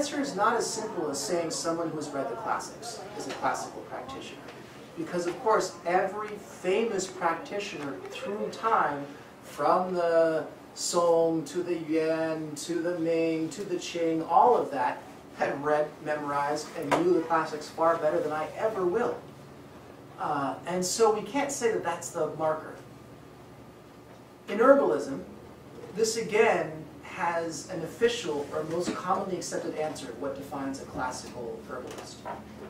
answer is not as simple as saying someone who has read the classics is a classical practitioner. Because, of course, every famous practitioner through time, from the Song to the Yuan to the Ming to the Qing, all of that, had read, memorized, and knew the classics far better than I ever will. And so we can't say that that's the marker. In herbalism, this again has an official or most commonly accepted answer of what defines a classical herbalist.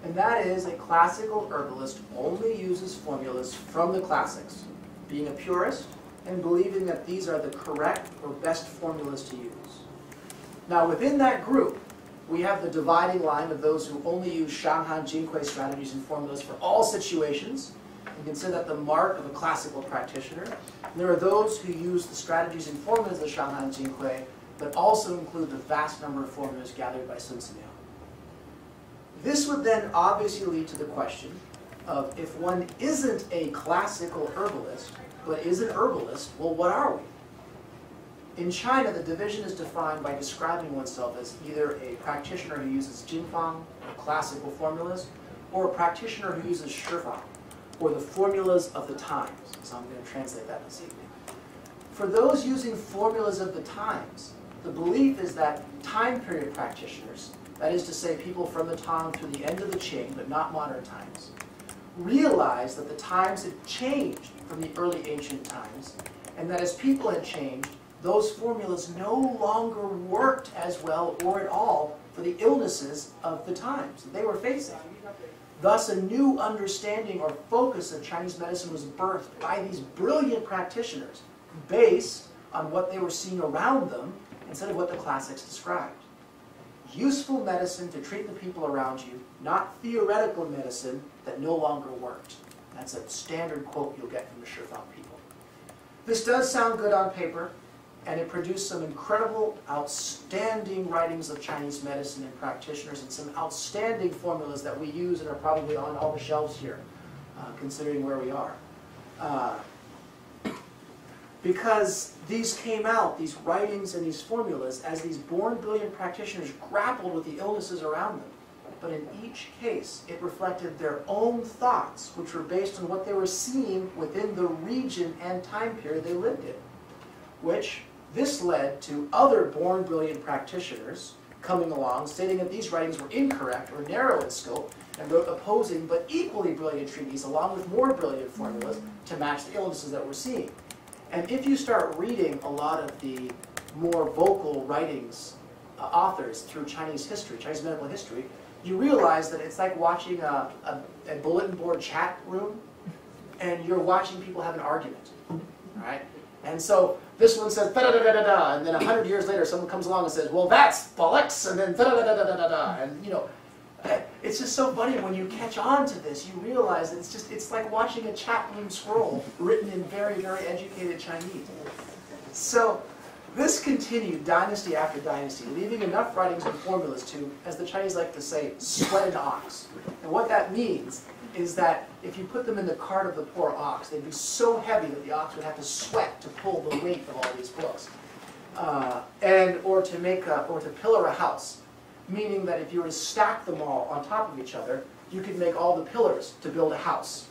And that is, a classical herbalist only uses formulas from the classics, being a purist and believing that these are the correct or best formulas to use. Now within that group, we have the dividing line of those who only use Shanghan Lun strategies and formulas for all situations, and consider that the mark of a classical practitioner. And there are those who use the strategies and formulas of Shanghan Lun, but also include the vast number of formulas gathered by Sun Tzu. This would then obviously lead to the question of, if one isn't a classical herbalist, but is an herbalist, well, what are we? In China, the division is defined by describing oneself as either a practitioner who uses Jingfang, or classical formulas, or a practitioner who uses Shifang, or the formulas of the times. So I'm going to translate that this evening. For those using formulas of the times, the belief is that time period practitioners, that is to say people from the Tang through the end of the Qing, but not modern times, realized that the times had changed from the early ancient times, and that as people had changed, those formulas no longer worked as well or at all for the illnesses of the times that they were facing. Thus, a new understanding or focus of Chinese medicine was birthed by these brilliant practitioners based on what they were seeing around them instead of what the classics described. Useful medicine to treat the people around you, not theoretical medicine that no longer worked. That's a standard quote you'll get from the Shifang people. This does sound good on paper, and it produced some incredible, outstanding writings of Chinese medicine and practitioners, and some outstanding formulas that we use and are probably on all the shelves here, considering where we are. Because these came out, these writings and these formulas, as these born brilliant practitioners grappled with the illnesses around them. But in each case, it reflected their own thoughts, which were based on what they were seeing within the region and time period they lived in. Which, this led to other born brilliant practitioners coming along, stating that these writings were incorrect or narrow in scope, and wrote opposing but equally brilliant treatises along with more brilliant formulas to match the illnesses that we're seeing. And if you start reading a lot of the more vocal writings, authors through Chinese history, Chinese medical history, you realize that it's like watching a bulletin board chat room, and you're watching people have an argument, right? And so this one says da-da-da-da-da-da, and then 100 years later someone comes along and says, well, that's bollocks, and then da-da-da-da-da-da-da, and you know, it's just so funny when you catch on to this, you realize that it's like watching a chat room scroll written in very, very educated Chinese. So this continued dynasty after dynasty, leaving enough writings and formulas to, as the Chinese like to say, sweat an ox. And what that means is that if you put them in the cart of the poor ox, they'd be so heavy that the ox would have to sweat to pull the weight of all these books. Or to pillar a house, meaning that if you were to stack them all on top of each other, you could make all the pillars to build a house.